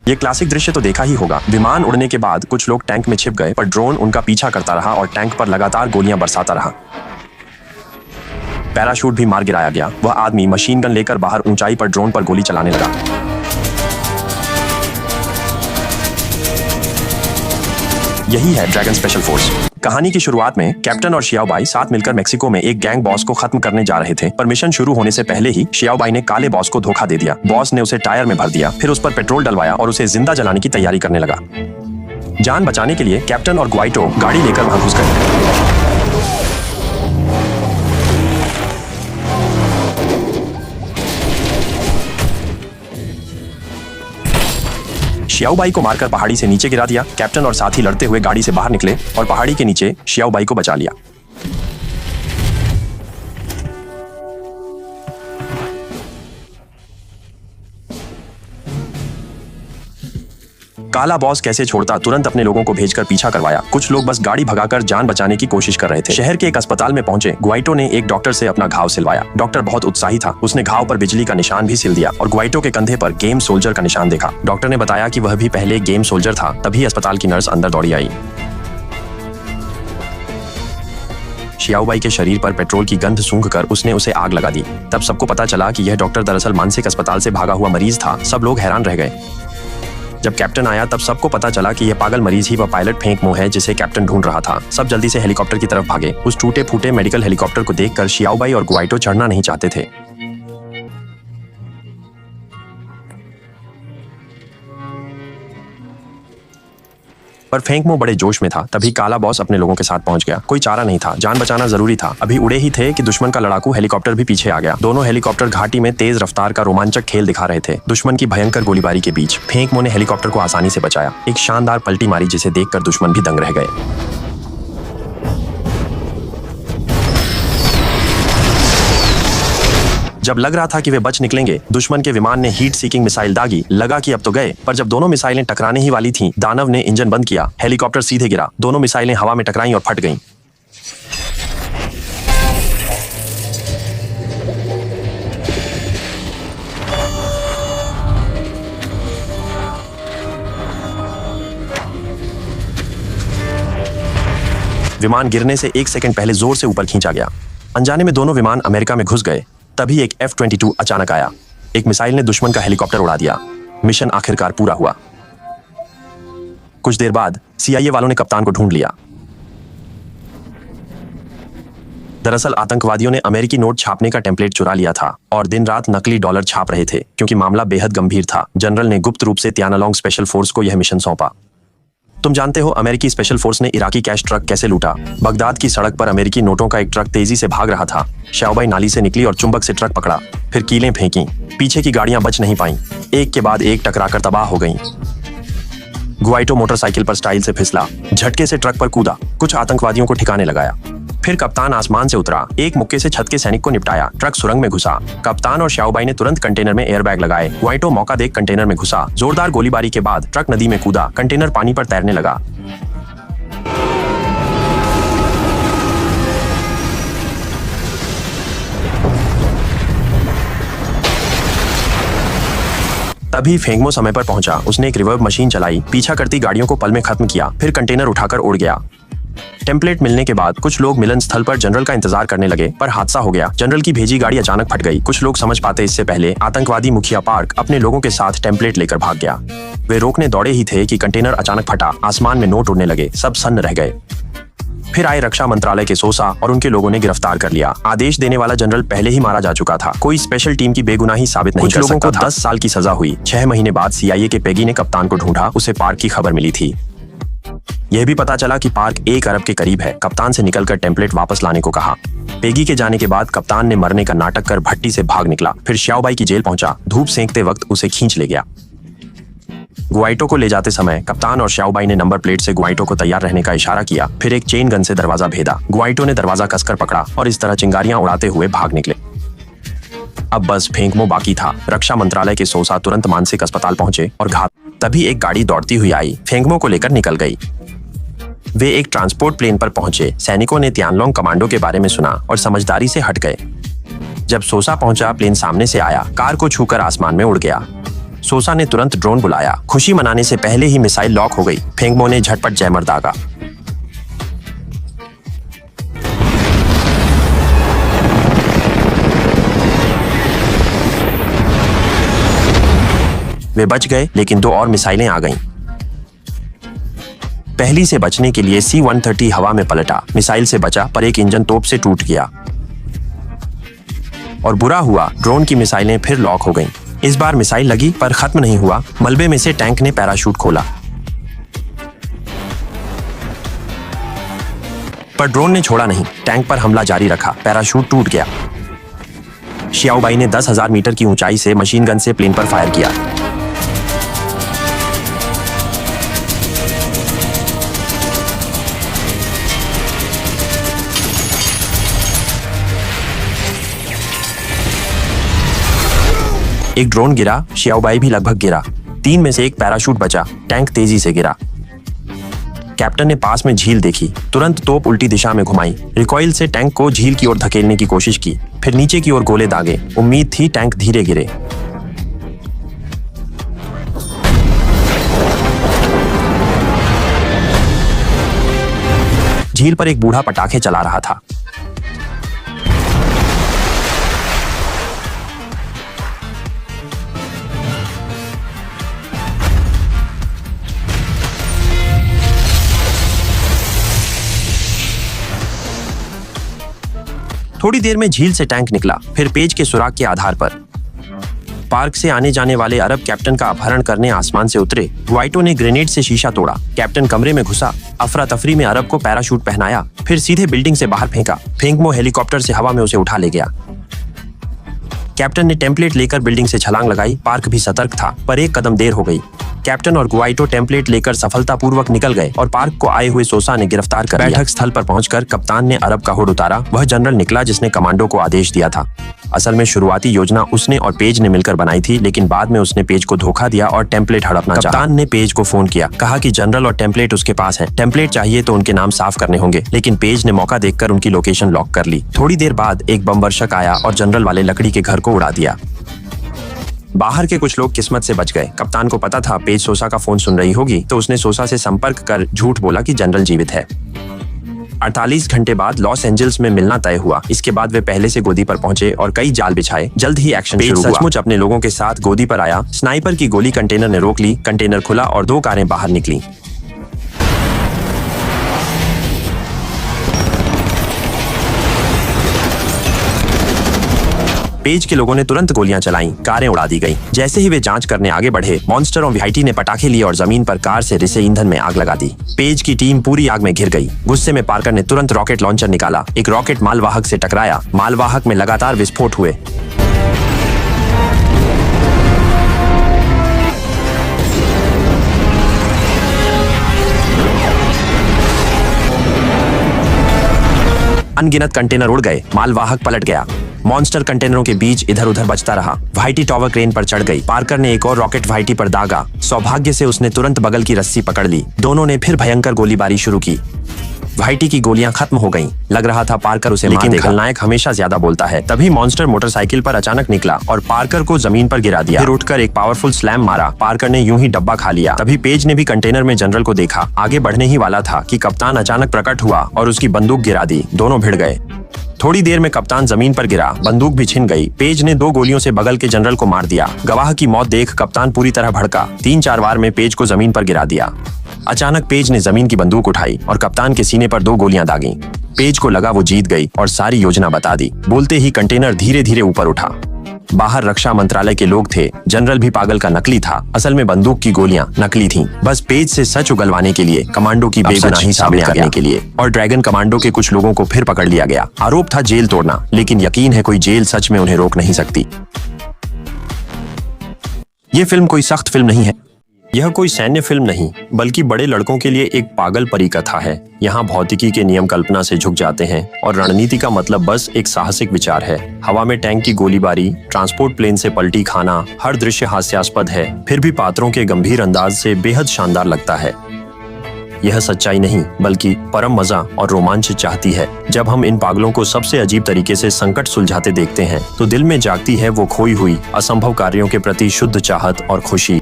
ये क्लासिक दृश्य तो देखा ही होगा। विमान उड़ने के बाद कुछ लोग टैंक में छिप गए, पर ड्रोन उनका पीछा करता रहा और टैंक पर लगातार गोलियां बरसाता रहा। पैराशूट भी मार गिराया गया। वह आदमी मशीन गन लेकर बाहर ऊंचाई पर ड्रोन पर गोली चलाने लगा। यही है ड्रैगन स्पेशल फोर्स। कहानी की शुरुआत में कैप्टन और शियाओबाई साथ मिलकर मेक्सिको में एक गैंग बॉस को खत्म करने जा रहे थे, पर मिशन शुरू होने से पहले ही शियाओबाई ने काले बॉस को धोखा दे दिया। बॉस ने उसे टायर में भर दिया, फिर उस पर पेट्रोल डलवाया और उसे जिंदा जलाने की तैयारी करने लगा। जान बचाने के लिए कैप्टन और ग्वाइटो गाड़ी लेकर वहां घुस गए। शियाओबाई को मारकर पहाड़ी से नीचे गिरा दिया। कैप्टन और साथी लड़ते हुए गाड़ी से बाहर निकले और पहाड़ी के नीचे शियाओबाई को बचा लिया। काला बॉस कैसे छोड़ता, तुरंत अपने लोगों को भेजकर पीछा करवाया। कुछ लोग बस गाड़ी भगाकर जान बचाने की कोशिश कर रहे थे। शहर के एक अस्पताल में पहुंचे ग्वाइटो ने एक डॉक्टर से अपना घाव सिलवाया। डॉक्टर बहुत उत्साही था। उसने घाव पर बिजली का निशान भी सिल दिया और ग्वाइटो के कंधे पर गेम सोल्जर का निशान देखा। डॉक्टर ने बताया कि वह भी पहले गेम सोल्जर था। तभी अस्पताल की नर्स अंदर दौड़ी आई। शियाओबाई के शरीर पर पेट्रोल की गंध सूंघकर उसने उसे आग लगा दी। तब सबको पता चला कि यह डॉक्टर दरअसल मानसिक अस्पताल से भागा हुआ मरीज था। सब लोग हैरान रह गए। जब कैप्टन आया तब सबको पता चला कि यह पागल मरीज ही वह पायलट फेंकमो है जिसे कैप्टन ढूंढ रहा था। सब जल्दी से हेलीकॉप्टर की तरफ भागे। उस टूटे फूटे मेडिकल हेलीकॉप्टर को देखकर शियाओबाई और ग्वाइटो चढ़ना नहीं चाहते थे। पर फेंकमो बड़े जोश में था। तभी काला बॉस अपने लोगों के साथ पहुंच गया। कोई चारा नहीं था, जान बचाना जरूरी था। अभी उड़े ही थे कि दुश्मन का लड़ाकू हेलीकॉप्टर भी पीछे आ गया। दोनों हेलीकॉप्टर घाटी में तेज रफ्तार का रोमांचक खेल दिखा रहे थे। दुश्मन की भयंकर गोलीबारी के बीच फेंकमो ने हेलीकॉप्टर को आसानी से बचाया। एक शानदार पलटी मारी जिसे देखकर दुश्मन भी दंग रह गए। जब लग रहा था कि वे बच निकलेंगे, दुश्मन के विमान ने हीट सीकिंग मिसाइल दागी। लगा कि अब तो गए, पर जब दोनों मिसाइलें टकराने ही वाली थीं, दानव ने इंजन बंद किया। हेलीकॉप्टर सीधे गिरा। दोनों मिसाइलें हवा में टकराईं और फट गईं। विमान गिरने से 1 सेकंड पहले जोर से ऊपर खींचा गया। अनजाने में दोनों विमान अमेरिका में घुस गए। तभी एक F-22 अचानक आया। एक मिसाइल ने दुश्मन का हेलीकॉप्टर उड़ा दिया। मिशन आखिरकार पूरा हुआ। कुछ देर बाद CIA वालों ने कप्तान को ढूंढ लिया। दरअसल आतंकवादियों ने अमेरिकी नोट छापने का टेम्पलेट चुरा लिया था और दिन रात नकली डॉलर छाप रहे थे। क्योंकि मामला बेहद गंभीर था, जनरल ने गुप्त रूप से तियानालोंग स्पेशल फोर्स को यह मिशन सौंपा। तुम जानते हो अमेरिकी स्पेशल फोर्स ने इराकी कैश ट्रक कैसे लूटा। बगदाद की सड़क पर अमेरिकी नोटों का एक ट्रक तेजी से भाग रहा था। शियाओबाई नाली से निकली और चुंबक से ट्रक पकड़ा, फिर कीलें फेंकी। पीछे की गाड़ियां बच नहीं पाईं, एक के बाद एक टकराकर तबाह हो गईं। ग्वाइटो मोटरसाइकिल पर स्टाइल से फिसला, झटके से ट्रक पर कूदा, कुछ आतंकवादियों को ठिकाने लगाया। फिर कप्तान आसमान से उतरा, एक मुक्के से छत के सैनिक को निपटाया। ट्रक सुरंग में घुसा। कप्तान और शियाओबाई ने तुरंत कंटेनर में एयरबैग लगाए। ग्वाइटो मौका देख कंटेनर में घुसा। जोरदार गोलीबारी के बाद ट्रक नदी में कूदा। कंटेनर पानी पर तैरने लगा। तभी फेंकमो समय पर पहुंचा। उसने एक रिवर्ब मशीन चलाई, पीछा करती गाड़ियों को पल में खत्म किया, फिर कंटेनर उठाकर उड़ गया। टेम्पलेट मिलने के बाद कुछ लोग मिलन स्थल पर जनरल का इंतजार करने लगे, पर हादसा हो गया। जनरल की भेजी गाड़ी अचानक फट गई। कुछ लोग समझ पाते इससे पहले आतंकवादी मुखिया पार्क अपने लोगों के साथ टेम्पलेट लेकर भाग गया। वे रोकने दौड़े ही थे कि कंटेनर अचानक फटा। आसमान में नोट उड़ने लगे। सब सन्न रह गए। फिर आए रक्षा मंत्रालय के सोसा और उनके लोगों ने गिरफ्तार कर लिया। आदेश देने वाला जनरल पहले ही मारा जा चुका था। कोई स्पेशल टीम की बेगुनाही साबित नहीं कर सकता था। कुछ लोगों को 10 साल की सजा हुई। 6 महीने बाद CIA के पेगी ने कप्तान को ढूंढा। उसे पार्क की खबर मिली थी। यह भी पता चला कि पार्क 1 अरब के करीब है। कप्तान से निकलकर टेम्पलेट वापस लाने को कहा। पेगी के जाने के बाद कप्तान ने मरने का नाटक कर भट्टी से भाग निकला। फिर शियाओबाई की जेल पहुंचा। धूप सेंकते वक्त उसे खींच ले गया। ग्वाइटो को ले जाते समय कप्तान और शियाओबाई ने नंबर प्लेट से ग्वाइटो को तैयार रहने का इशारा किया। फिर एक चेन गन से दरवाजा भेदा। ग्वाइटो ने दरवाजा कसकर पकड़ा और इस तरह चिंगारियां उड़ाते हुए भाग निकले। अब बस फेंकमो बाकी था। रक्षा मंत्रालय के सोसा तुरंत मानसिक अस्पताल पहुंचे और घात। तभी एक गाड़ी दौड़ती हुई आई, फेंकमो को लेकर निकल गई। वे एक ट्रांसपोर्ट प्लेन पर पहुंचे। सैनिकों ने तियानलोंग कमांडो के बारे में सुना और समझदारी से हट गए। जब सोसा पहुंचा, प्लेन सामने से आया, कार को छूकर आसमान में उड़ गया। सोसा ने तुरंत ड्रोन बुलाया। खुशी मनाने से पहले ही मिसाइल लॉक हो गई। फेंगमो ने झटपट जैमर दागा। वे बच गए, लेकिन 2 और मिसाइलें आ गईं। पहली से बचने के लिए C-130 हवा में पलटा। मिसाइल से बचा, पर एक इंजन तोप से टूट गया और बुरा हुआ, ड्रोन की मिसाइलें फिर लॉक हो गईं। इस बार मिसाइल लगी पर खत्म नहीं हुआ। मलबे में से टैंक ने पैराशूट खोला, पर ड्रोन ने छोड़ा नहीं। टैंक पर हमला जारी रखा। पैराशूट टूट गया। शियाओबाई ने 10,000 मीटर की ऊंचाई से मशीन गन से प्लेन पर फायर किया। एक ड्रोन गिरा, शियाओबाई भी लगभग गिरा। 3 में से 1 पैराशूट बचा। टैंक तेजी से गिरा। कैप्टन ने पास में झील देखी, तुरंत तोप उल्टी दिशा में घुमाई। रिकॉइल से टैंक को झील की ओर धकेलने की कोशिश की, फिर नीचे की ओर गोले दागे। उम्मीद थी टैंक धीरे गिरे। झील पर एक बूढ़ा पटाखे चला रहा था। थोड़ी देर में झील से टैंक निकला, फिर पेज के सुराग के आधार पर। पार्क से आने जाने वाले अरब कैप्टन का अपहरण करने आसमान से उतरे। वाइटो ने ग्रेनेड से शीशा तोड़ा। कैप्टन कमरे में घुसा, अफरा तफरी में अरब को पैराशूट पहनाया, फिर सीधे बिल्डिंग से बाहर फेंका। फेंगमो हेलीकॉप्टर से हवा में उसे उठा ले गया। कैप्टन ने टेम्पलेट लेकर बिल्डिंग से छलांग लगाई। पार्क भी सतर्क था, पर एक कदम देर हो गई। कैप्टन और गुआइटो टेम्पलेट लेकर सफलतापूर्वक निकल गए और पार्क को आए हुए सोसा ने गिरफ्तार कर लिया। बैठक स्थल पर पहुंचकर कप्तान ने अरब का हुड उतारा। वह जनरल निकला जिसने कमांडो को आदेश दिया था। असल में शुरुआती योजना उसने और पेज ने मिलकर बनाई थी, लेकिन बाद में उसने पेज को धोखा दिया और टेम्पलेट हड़पना चाहा। कप्तान ने पेज को फोन किया, कहा कि जनरल और टेम्पलेट उसके पास है। टेम्पलेट चाहिए तो उनके नाम साफ करने होंगे, लेकिन पेज ने मौका देखकर उनकी लोकेशन लॉक कर ली। थोड़ी देर बाद एक बम वर्षक आया और जनरल वाले लकड़ी के घर को उड़ा दिया। बाहर के कुछ लोग किस्मत से बच गए। कप्तान को पता था पेज सोसा का फोन सुन रही होगी, तो उसने सोसा से संपर्क कर झूठ बोला कि जनरल जीवित है। 48 घंटे बाद लॉस एंजल्स में मिलना तय हुआ। इसके बाद वे पहले से गोदी पर पहुंचे और कई जाल बिछाए। जल्द ही एक्शन शुरू हुआ। सचमुच अपने लोगों के साथ गोदी पर आया। स्नाइपर की गोली कंटेनर ने रोक ली। कंटेनर खुला और 2 कारें बाहर निकली। पेज के लोगों ने तुरंत गोलियां चलाईं, कारें उड़ा दी गईं। जैसे ही वे जांच करने आगे बढ़े, मॉन्स्टर और वाइटी ने पटाखे लिए और जमीन पर कार से रिसे ईंधन में आग लगा दी। पेज की टीम पूरी आग में घिर गई। गुस्से में पार्कर ने तुरंत रॉकेट लॉन्चर निकाला। एक रॉकेट मालवाहक से टकराया। मालवाहक में लगातार विस्फोट हुए। अनगिनत कंटेनर उड़ गए। मालवाहक पलट गया। मॉन्स्टर कंटेनरों के बीच इधर उधर बचता रहा। वाइटी टॉवर क्रेन पर चढ़ गई। पार्कर ने एक और रॉकेट वाइटी पर दागा। सौभाग्य से उसने तुरंत बगल की रस्सी पकड़ ली। दोनों ने फिर भयंकर गोलीबारी शुरू की। वाइटी की गोलियां खत्म हो गईं। लग रहा था पार्कर उसे मार देगा। लेकिन खलनायक हमेशा ज्यादा बोलता है। तभी मॉन्स्टर मोटरसाइकिल पर अचानक निकला और पार्कर को जमीन पर गिरा दिया। फिर उठकर एक पावरफुल स्लैम मारा। पार्कर ने यूं ही डब्बा खा लिया। तभी पेज ने भी कंटेनर में जनरल को देखा। आगे बढ़ने ही वाला था कि कप्तान अचानक प्रकट हुआ और उसकी बंदूक गिरा दी। दोनों भिड़ गए। थोड़ी देर में कप्तान जमीन पर गिरा। बंदूक भी छिन गई। पेज ने 2 गोलियों से बगल के जनरल को मार दिया। गवाह की मौत देख कप्तान पूरी तरह भड़का। 3-4 बार में पेज को जमीन पर गिरा दिया। अचानक पेज ने जमीन की बंदूक उठाई और कप्तान के सीने पर 2 गोलियां दागी। पेज को लगा वो जीत गई और सारी योजना बता दी। बोलते ही कंटेनर धीरे धीरे ऊपर उठा। बाहर रक्षा मंत्रालय के लोग थे। जनरल भी पागल का नकली था। असल में बंदूक की गोलियां नकली थीं। बस पेज से सच उगलवाने के लिए, कमांडो की बेगुनाही सामने करने के लिए। और ड्रैगन कमांडो के कुछ लोगों को फिर पकड़ लिया गया। आरोप था जेल तोड़ना, लेकिन यकीन है कोई जेल सच में उन्हें रोक नहीं सकती। ये फिल्म कोई सख्त फिल्म नहीं है। यह कोई सैन्य फिल्म नहीं, बल्कि बड़े लड़कों के लिए एक पागल परी कथा है। यहाँ भौतिकी के नियम कल्पना से झुक जाते हैं और रणनीति का मतलब बस एक साहसिक विचार है। हवा में टैंक की गोलीबारी, ट्रांसपोर्ट प्लेन से पलटी खाना, हर दृश्य हास्यास्पद है, फिर भी पात्रों के गंभीर अंदाज से बेहद शानदार लगता है। यह सच्चाई नहीं बल्कि परम मजा और रोमांच चाहती है। जब हम इन पागलों को सबसे अजीब तरीके से संकट सुलझाते देखते हैं तो दिल में जागती है वो खोई हुई असंभव कार्यों के प्रति शुद्ध चाहत और खुशी।